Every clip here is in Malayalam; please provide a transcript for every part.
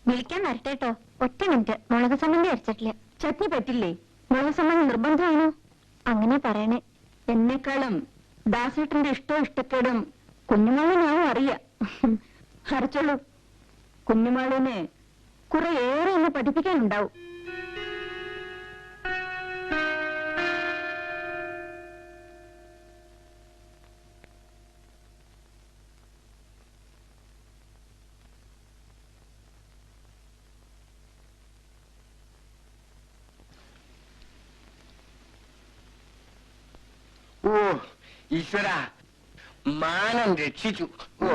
വിളിക്കാൻ വരട്ടേട്ടോ. ഒറ്റ മിനിറ്റ്. മുളക് സമ്മന്തി അരച്ചിട്ടില്ല. ചട്നി പറ്റില്ലേ? മുളക് സമ്മന്തി നിർബന്ധമാണോ? അങ്ങനെ പറയണേ. എന്നെക്കാളും ദാസേട്ടന്റെ ഇഷ്ടക്കേടും കുഞ്ഞുമാളിനാവും അറിയാം. അരച്ചോളൂ. കുഞ്ഞുമാളിനെ കുറെ ഏറെ ഒന്ന് പഠിപ്പിക്കാനുണ്ടാവും. ഓ ഈശ്വര, മാനം രക്ഷിച്ചു. ഓ,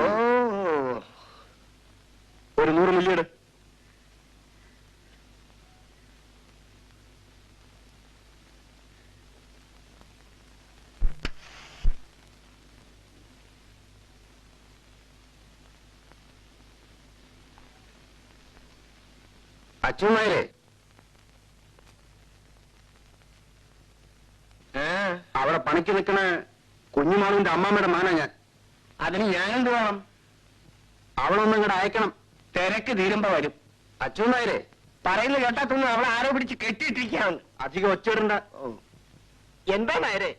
ഒരു 100 മില്ലിയുടെ അച്ഛന്മാരെ, അവിടെ പണിക്ക് നിൽക്കണ കുഞ്ഞുമാളുവിന്റെ അമ്മാമ്മയുടെ മാനാ ഞാൻ. അതിന് ഞാനെന്ത് വേണം? അവളൊന്നും ഇങ്ങോട്ട് അയക്കണം. തിരക്ക് തീരുമ്പോ വരും. അച്ഛന്മാരെ പറയുന്നത് കേട്ടാത്തൊന്നും അവളെ ആരോ പിടിച്ച് കെട്ടിയിട്ടിരിക്കുകയാണ്. അധികം ഒച്ചയിടണ്ട. എന്താ നേരെ?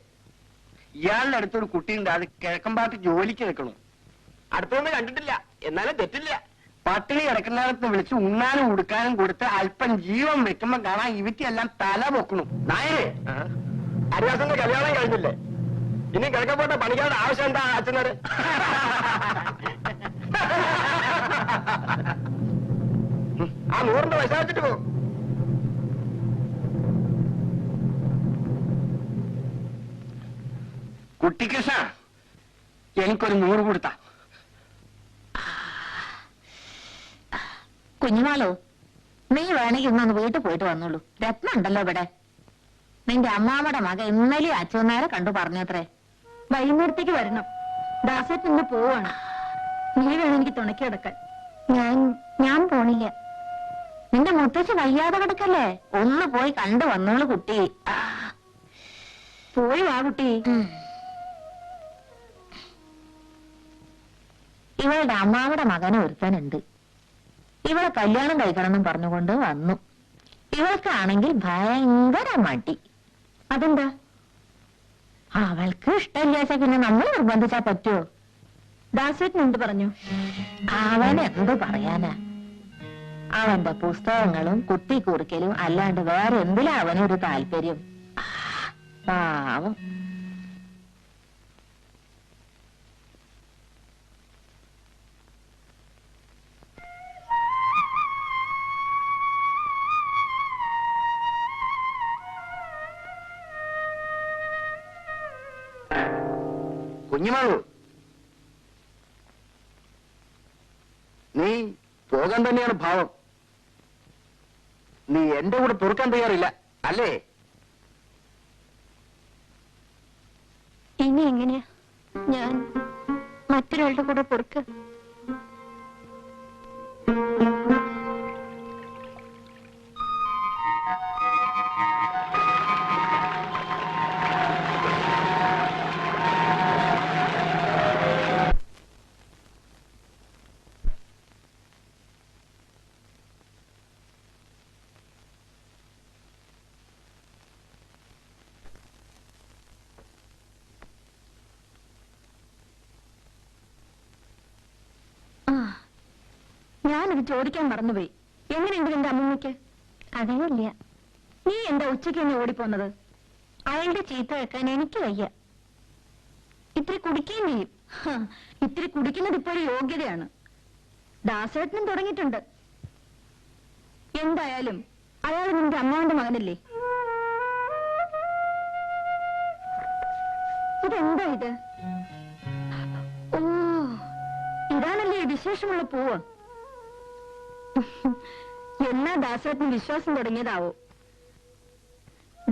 ഇയാളുടെ അടുത്തൊരു കുട്ടിയുണ്ട്. അത് കിഴക്കമ്പാട്ട് ജോലിക്ക് നിൽക്കണം. അടുത്തൊന്നും കണ്ടിട്ടില്ല, എന്നാലും തെറ്റില്ല. പട്ടിണി കിടക്കുന്നിടത്ത് വിളിച്ച് ഉണ്ണാനും ഉടുക്കാനും കൊടുത്ത് അല്പം ജീവൻ വെക്കുമ്പോ കാണാൻ ഇവറ്റെല്ലാം തല പൊക്കണം. നായരെ, അരിവാസന്റെ കല്യാണം കഴിഞ്ഞില്ലേ? ഇനി കിഴക്കപ്പോട്ടെ പണിക്കാരുടെ ആവശ്യം എന്താ അച്ഛനര്? ആ 100 പൈസ വെച്ചിട്ട് പോകും. കുട്ടിക്കൃഷ്ണ, എനിക്കൊരു 100 കൊടുത്താ. കുഞ്ഞുമാളോ, നീ വേണമെങ്കിൽ ഇന്നൊന്ന് വീട്ടിൽ പോയിട്ട് വന്നോളൂ. രത്നം ഉണ്ടല്ലോ ഇവിടെ. നിന്റെ അമ്മാമ്മയുടെ മക ഇന്നലെ അച്ഛനേരെ കണ്ടു പറഞ്ഞത്രേ. വൈകുന്നേരത്തേക്ക് വരണം. ദാസേട്ടൻ ഇന്ന് പോവാണ്. നീ വേണം എനിക്ക് തുണക്കി കിടക്കാൻ. ഞാൻ പോണില്ല. നിന്റെ മുത്തച്ഛ വയ്യാതെ കിടക്കല്ലേ? ഒന്ന് പോയി കണ്ടു വന്നോളൂ കുട്ടി. പോയി വാ കുട്ടി. ഇവളുടെ അമ്മാമ്മയുടെ മകനെ ഒരുത്തനുണ്ട്. ഇവളെ കല്യാണം കഴിക്കണമെന്നും പറഞ്ഞുകൊണ്ട് വന്നു. ഇവൾക്കാണെങ്കിൽ ഭയങ്കര മടി. അതെന്താ? അവൾക്ക് ഇഷ്ടമില്ലാച്ച പിന്നെ നമ്മൾ നിർബന്ധിച്ചാ പറ്റുമോ? ദാസേട്ടൻ എന്ത് പറഞ്ഞു? അവൻ എന്ത് പറയാനാ? അവന്റെ പുസ്തകങ്ങളും കുത്തി കുറിക്കലും അല്ലാണ്ട് വേറെ എന്തിലാ അവനൊരു താല്പര്യം? പാവം. കുഞ്ഞുമാളു, നീ പോകാൻ തന്നെയാണ് ഭാവം. നീ എന്റെ കൂടെ പൊറുക്കാൻ തയ്യാറില്ല അല്ലേ? ഇനി എങ്ങനെയാ ഞാൻ മറ്റൊരാളുടെ കൂടെ പൊറുക്ക? ഞാനത് ചോദിക്കാൻ മറന്നുപോയി. എങ്ങനെയുണ്ട് എന്റെ അമ്മമ്മയ്ക്ക്? അറിയില്ല. നീ എന്താ ഉച്ചയ്ക്ക് തന്നെ ഓടിപ്പോന്നത്? അയാളുടെ ചീത്ത വെക്കാൻ എനിക്ക് വയ്യ. ഇത്തിരി കുടിക്കുകയും ചെയ്യും. ഇത്തിരി കുടിക്കുന്നത് ഇപ്പോൾ യോഗ്യതയാണ്. ദാസേട്ടനും തുടങ്ങിയിട്ടുണ്ട്. എന്തായാലും അയാൾ നിന്റെ അമ്മാവന്റെ മകനല്ലേ? ഇതെന്താ ഇത്? ഓ, ഇതാണല്ലേ വിശേഷമുള്ള പൂവ്. എന്നാ ദാസേട്ടന് വിശ്വാസം തുടങ്ങിയതാവോ?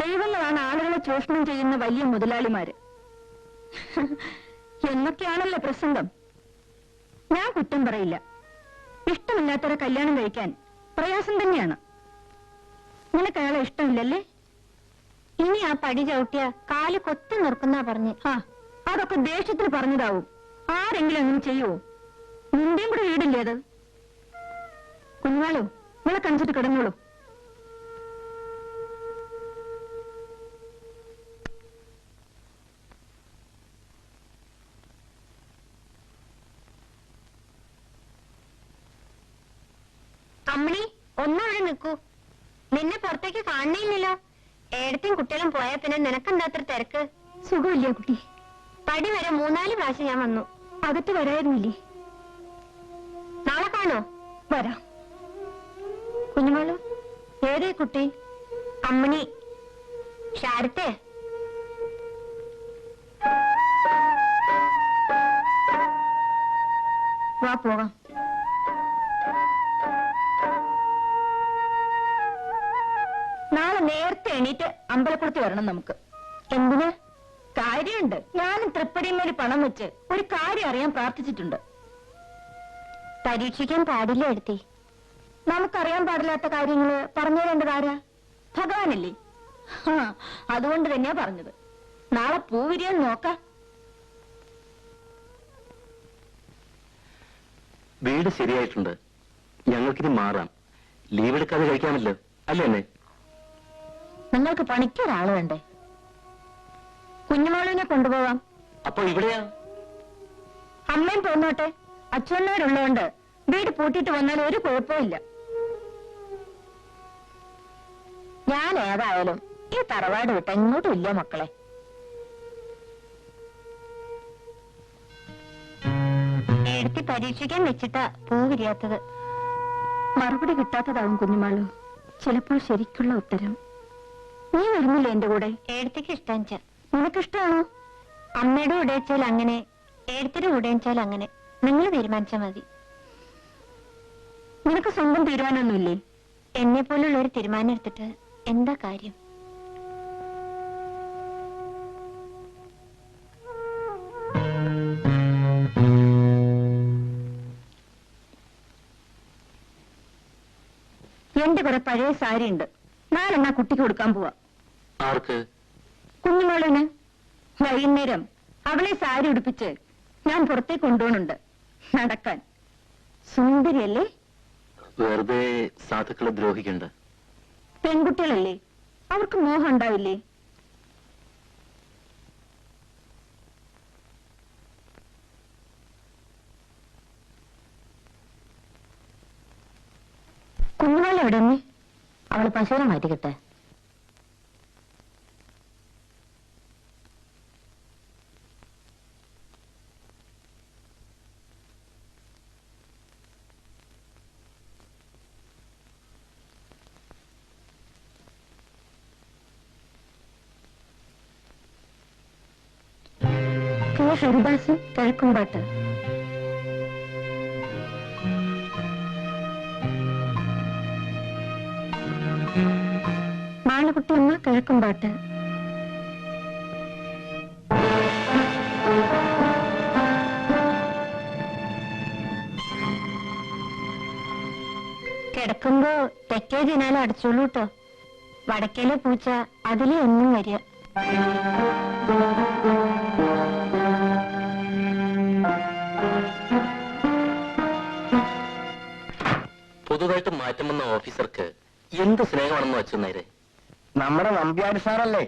ദൈവങ്ങളാണ് ആളുകളെ ചൂഷണം ചെയ്യുന്ന വലിയ മുതലാളിമാര് എന്നൊക്കെയാണല്ലോ പ്രസംഗം. ഞാൻ കുറ്റം പറയില്ല. ഇഷ്ടമില്ലാത്തവരെ കല്യാണം കഴിക്കാൻ പ്രയാസം തന്നെയാണ്. നിനക്ക് അയാളെ ഇഷ്ടമില്ലല്ലേ? ഇനി ആ പടി ചവിട്ടിയ കാല് കൊത്തി നിർക്കുന്ന പറഞ്ഞ്. അതൊക്കെ ദേഷ്യത്തിന് പറഞ്ഞതാവും. ആരെങ്കിലും അങ്ങനെ ചെയ്യുവോ? നിന്റെയും കൂടെ വീടില്ലേ അത്? കുഞ്ഞാളോ നിങ്ങളെ കണിച്ചിട്ട് കിടന്നോളൂ. അമ്മണി ഒന്നവിടെ നിൽക്കൂ. നിന്നെ പുറത്തേക്ക് കാണണേയില്ലല്ലോ. ഏടത്തെയും കുട്ടികളും പോയാ പിന്നെ നിനക്കെന്താ അത്ര തിരക്ക്? സുഖമില്ല കുട്ടി. പടി വരെ 3-4 പ്രാവശ്യം ഞാൻ വന്നു. അകത്ത് വരായിരുന്നില്ലേ? നാളെ കാണോ? വരാം. കുഞ്ഞുമോള് ഏതേ കുട്ടി? അമ്മണി. ഷാരത്തെ വാ പോകാം. നാളെ നേരത്തെ എണീറ്റ് അമ്പലക്കുളത്ത് വരണം നമുക്ക്. എന്തിന്? കാര്യമുണ്ട്. ഞാനും തൃപ്പടിമേൽ പണം വെച്ച് ഒരു കാര്യം അറിയാൻ പ്രാർത്ഥിച്ചിട്ടുണ്ട്. പരീക്ഷിക്കാൻ പാടില്ല എടുത്തേ. നമുക്കറിയാൻ പാടില്ലാത്ത കാര്യങ്ങള് പറഞ്ഞു തരേണ്ടത് ആരാ? ഭഗവാനല്ലേ? അതുകൊണ്ട് തന്നെയാ പറഞ്ഞത്. നാളെ പൂവിരിയാൻ നോക്കാം. വീട് ശരിയായിട്ടുണ്ട്. ഞങ്ങൾക്കിത് മാറാം. ലീവ് എടുക്കാതെ കഴിക്കാമല്ലോ, അല്ലേ എന്നെ? നിങ്ങൾക്ക് പണിക്കൊരാള് വേണ്ടേ? കുഞ്ഞുമോളിനെ കൊണ്ടുപോവാം. അപ്പൊ ഇവിടെയാ? അമ്മയും പോന്നോട്ടെ. അച്ഛനോടുള്ളതുകൊണ്ട് വീട് പൂട്ടിയിട്ട് വന്നാൽ ഒരു കുഴപ്പമില്ല. ഞാൻ ഏതായാലും ഈ തറവാട് വിട്ട് എങ്ങോട്ടും ഇല്ല മക്കളെ. എടുത്തി പരീക്ഷിക്കാൻ വെച്ചിട്ടാ പൂവിരിയാത്തത്. മറുപടി കിട്ടാത്തതാവും കുഞ്ഞുമാളു ചിലപ്പോൾ ശരിക്കുള്ള ഉത്തരം. നീ വരുന്നില്ല എന്റെ കൂടെ? എടുത്തേക്ക് ഇഷ്ടാച്ച. നിനക്കിഷ്ടാണോ? അമ്മയുടെ കൂടെ വെച്ചാൽ അങ്ങനെ, എടുത്തിന്റെ കൂടെ വെച്ചാൽ അങ്ങനെ. നിങ്ങൾ തീരുമാനിച്ചാ മതി. നിനക്ക് സ്വന്തം തീരുമാനമൊന്നുമില്ലേ? എന്നെ പോലുള്ള ഒരു തീരുമാനം എടുത്തിട്ട് എന്താ കാര്യം? എന്റെ കുറെ പഴയ സാരി ഉണ്ട്. നാലെണ്ണ കുട്ടിക്ക് കൊടുക്കാൻ പോവാ. ആർക്ക്? കുഞ്ഞുമോളിന്. വൈകുന്നേരം അവളെ സാരി ഉടുപ്പിച്ച് ഞാൻ പുറത്തേക്ക് കൊണ്ടുപോകുന്നുണ്ട് നടക്കാൻ. സുന്ദരിയല്ലേ? വെറുതെ സാധുക്കളെ ദ്രോഹിക്കണ്ട. പെൺകുട്ടികളല്ലേ, അവർക്ക് മോഹം ഉണ്ടാവില്ലേ? കുഞ്ഞുമോൾ എവിടെ നീ? അവള് പശുവിനെ മാറ്റിക്കിട്ടെ. ഹരിദാസ് കിഴക്കുംപാട്ട്. മാളകുട്ടി അമ്മ കിഴക്കുംപാട്ട്. കിടക്കുമ്പോ തെക്കേ ജനാല അടച്ചോളൂ കേട്ടോ. വടക്കേലെ പൂച്ച അതിലെ എന്നും വരിക. പുതുതായിട്ട് മാറ്റം വന്ന ഓഫീസർക്ക് എന്ത് സ്നേഹമാണെന്ന് വെച്ചു നേരെ. നമ്മുടെ നമ്പ്യാര് സാറല്ലേ,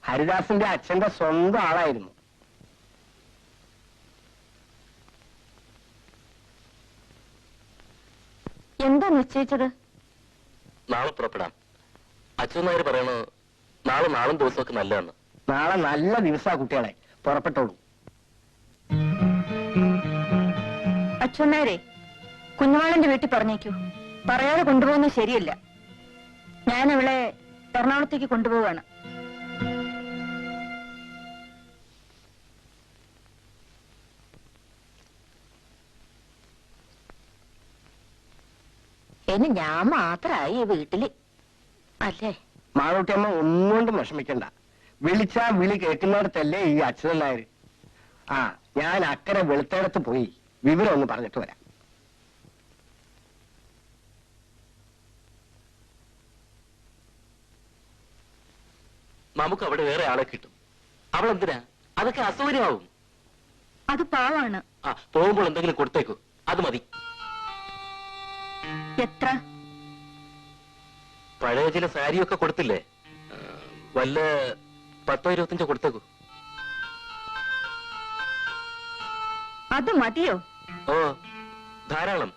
ഹരിദാസിന്റെ അച്ഛന്റെ സ്വന്തം ആളായിരുന്നു. എന്താ നിശ്ചയിച്ചത്? നാളെ പുറപ്പെടാം. അച്ഛൻ നായർ പറയണു നാളെ നാളും ദിവസമൊക്കെ നല്ലതാണ്. നാളെ നല്ല ദിവസാ കുട്ടികളെ, പുറപ്പെട്ടോളൂ. അച്ഛനാരെ കുഞ്ഞുമാളിന്റെ വീട്ടിൽ പറഞ്ഞേക്കൂ. പറയാതെ കൊണ്ടുപോകുന്നത് ശരിയല്ല. ഞാൻ അവളെ എറണാകുളത്തേക്ക് കൊണ്ടുപോവാണ്. ഇനി ഞാൻ മാത്രമായി ഈ വീട്ടില് അല്ലേ? മാളൂട്ടിയമ്മ ഒന്നുകൊണ്ടും വിഷമിക്കണ്ട. വിളിച്ചാ വിളി കേൾക്കുന്നിടത്തല്ലേ ഈ അച്ഛൻ നായർ. ആ, ഞാൻ അക്കരെ വെളുത്തേടത്ത് പോയി വിവരം ഒന്ന് പറഞ്ഞിട്ട് വരാം. നമുക്ക് അവിടെ വേറെ ആളെ കിട്ടും. അവളെന്തിനാ? അതൊക്കെ അസൗകര്യമാവും. അത് പാവാണ്. ആ, പോകുമ്പോൾ എന്തെങ്കിലും കൊടുത്തേക്കൂ, അത് മതി. എത്ര? പഴയ ചില സാരിയൊക്കെ കൊടുത്തില്ലേ, വല്ല 10-25 കൊടുത്തേക്കൂ. അത് മതിയോ? ഓ, ധാരാളം.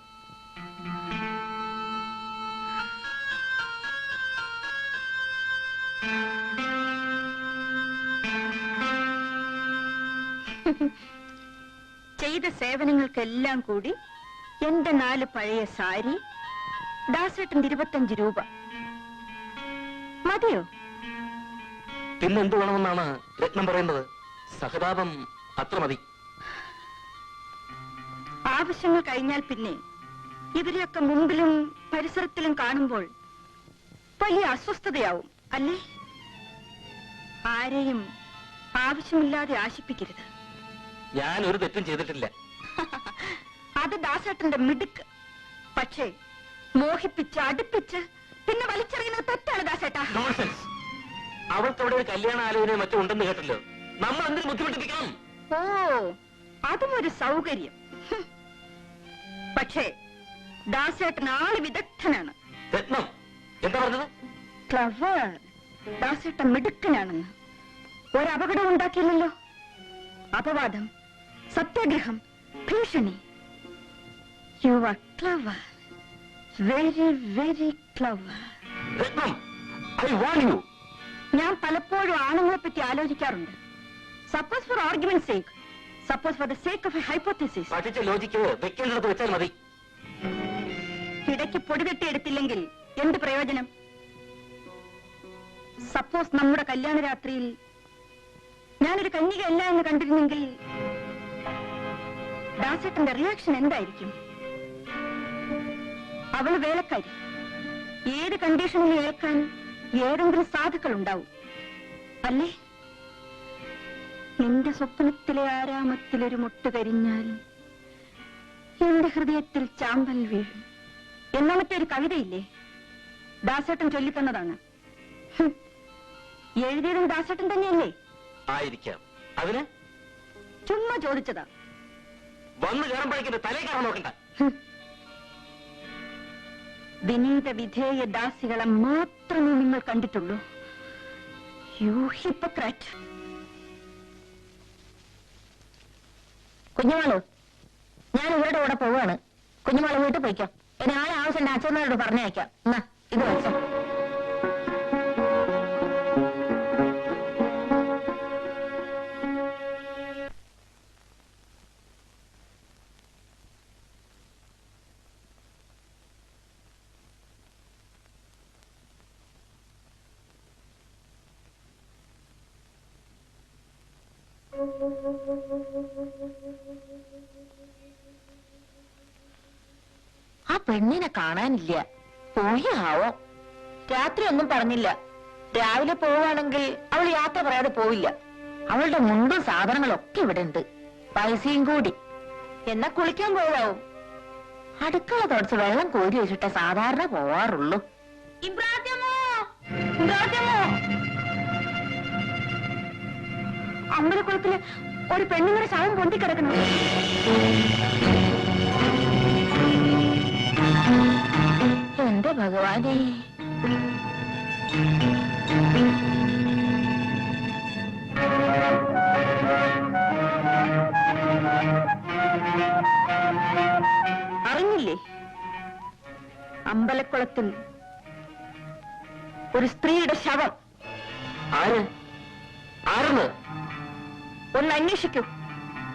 ചെയ്ത സേവനങ്ങൾക്കെല്ലാം കൂടി എന്റെ 4 പഴയ സാരി, ദാസേട്ടന്റെ 25 രൂപ മതിയോ? പിന്നെന്ത് വേണമെന്നാണ് രത്നം പറയുന്നത്? സഹതാപം അത്ര മതി. ആവശ്യങ്ങൾ കഴിഞ്ഞാൽ പിന്നെ ഇവരെയൊക്കെ മുമ്പിലും പരിസരത്തിലും കാണുമ്പോൾ വലിയ അസ്വസ്ഥതയാവും അല്ലേ? ആരെയും ആവശ്യമില്ലാതെ ആശിപ്പിക്കരുത്. ഞാൻ ഒരു തെറ്റും ചെയ്തിട്ടില്ല. അത് ദാസേട്ടന്റെ മിടുക്ക്. പക്ഷേ മോഹിപ്പിച്ച് അടുപ്പിച്ച് പിന്നെ വലിച്ചെറിയുന്നത് തെറ്റാണ് ദാസേട്ടാ. നോൺസെൻസ്. അവൾക്ക് അവിടെ ഒരു കല്യാണ ആലോചന മറ്റും ഉണ്ടെന്ന് കേട്ടല്ലോ. നമ്മൾ എന്തിനു ബുദ്ധിമുട്ടിപ്പിക്കണം? ഓ, അതും ഒരു സൗകര്യം. പക്ഷേ ദാസേട്ടൻ ആള് വിദഗ്ധനാണ്. രത്നം എന്താ പറഞ്ഞത്? ക്ലവർ. ദാസേട്ടൻ മിടുക്കനാണെന്ന്. ഒരപകടം ഉണ്ടാക്കിയില്ലല്ലോ. അപവാദം, സത്യാഗ്രഹം, ഭീഷണി. You are clever, very very clever. Ratnam, I warn you. ഞാൻ പലപ്പോഴും ആണുങ്ങളെ പറ്റി ആലോചിക്കാറുണ്ട്. Suppose for argument sake, suppose for the sake of a hypothesis. പഠിച്ച ലോജിക്ക് വെക്കേണ്ടത് വെച്ചാൽ മതി. ഇടയ്ക്ക് പൊടിതെട്ടി എടുത്തില്ലെങ്കിൽ എന്ത് പ്രയോജനം? സപ്പോസ് നമ്മുടെ കല്യാണ രാത്രിയിൽ ഞാനൊരു കന്യകയല്ല എന്ന് കണ്ടിരുന്നെങ്കിൽ ദാസേട്ടന്റെ റിയാക്ഷൻ എന്തായിരിക്കും? അവള് വേലക്കാരി. ഏത് കണ്ടീഷനിൽ ഏൽക്കാൻ ഏതെങ്കിലും സാധുക്കൾ ഉണ്ടാവും അല്ലേ? എന്റെ സ്വപ്നത്തിലെ ആരാമത്തിലൊരു മുട്ട് കരിഞ്ഞാൽ എന്റെ ഹൃദയത്തിൽ ചാമ്പൽ വീഴും എന്ന മറ്റൊരു കവിതയില്ലേ? ദാസേട്ടൻ ചൊല്ലിത്തന്നതാണ്. എഴുതിയതും ദാസേട്ടൻ തന്നെയല്ലേ? ആയിരിക്കാം. അതിന് ചുമ്മാ ചോദിച്ചതാ. വന്നു കയറുമ്പോഴേക്കും തലേ കയറാൻ നോക്കണ്ട. വിനീത വിധേയ ദാസികളെ മാത്രമേ നിങ്ങൾ കണ്ടിട്ടുള്ളൂ. U hypocrite. കുഞ്ഞുമാളു, ഞാൻ ഇവരുടെ കൂടെ പോവാണ്. കുഞ്ഞുമാള് വീട്ടിൽ പോയിക്കോ. ഇനി ആവശ്യം അച്ഛനോട് പറഞ്ഞയക്കാം. എന്നാ ഇത് വെച്ചോ. ആ പെണ്ണിനെ കാണാനില്ല. പോയി ആവോ? രാത്രി ഒന്നും പറഞ്ഞില്ല. രാവിലെ പോവുകയാണെങ്കിൽ അവൾ യാത്ര പറയാതെ പോവില്ല. അവളുടെ മുണ്ടും സാധനങ്ങളൊക്കെ ഇവിടെ ഉണ്ട്, പൈസയും കൂടി. എന്നാ കുളിക്കാൻ പോവാവും. അടുക്കള തുടച്ച് വെള്ളം കോരി വെച്ചിട്ടേ സാധാരണ പോവാറുള്ളൂ. അമ്പലക്കുളത്തില് ഒരു പെണ്ണുങ്ങളുടെ ശവം പൊന്തിക്കിടക്കണം. എന്റെ ഭഗവാനേ, അറിഞ്ഞില്ലേ? അമ്പലക്കുളത്തിൽ ഒരു സ്ത്രീയുടെ ശവം. ആര്? ആരെന്ന് ഒന്ന് അന്വേഷിക്കൂ.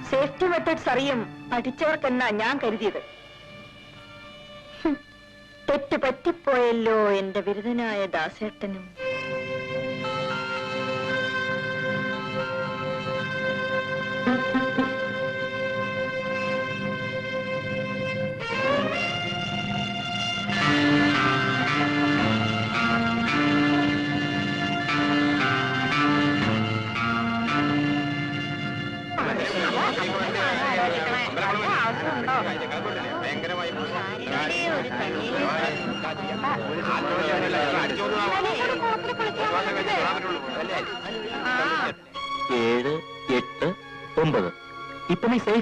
സേഫ്റ്റി മെത്തേഡ്സ് അറിയും പഠിച്ചവർക്കെന്നാ ഞാൻ കരുതിയത്. തെറ്റ് പറ്റിപ്പോയല്ലോ എന്റെ ബിരുദനായ ദാസേട്ടനും. ഏഴ്, 8, 9. ഇപ്പൊ നീ സേഫ്.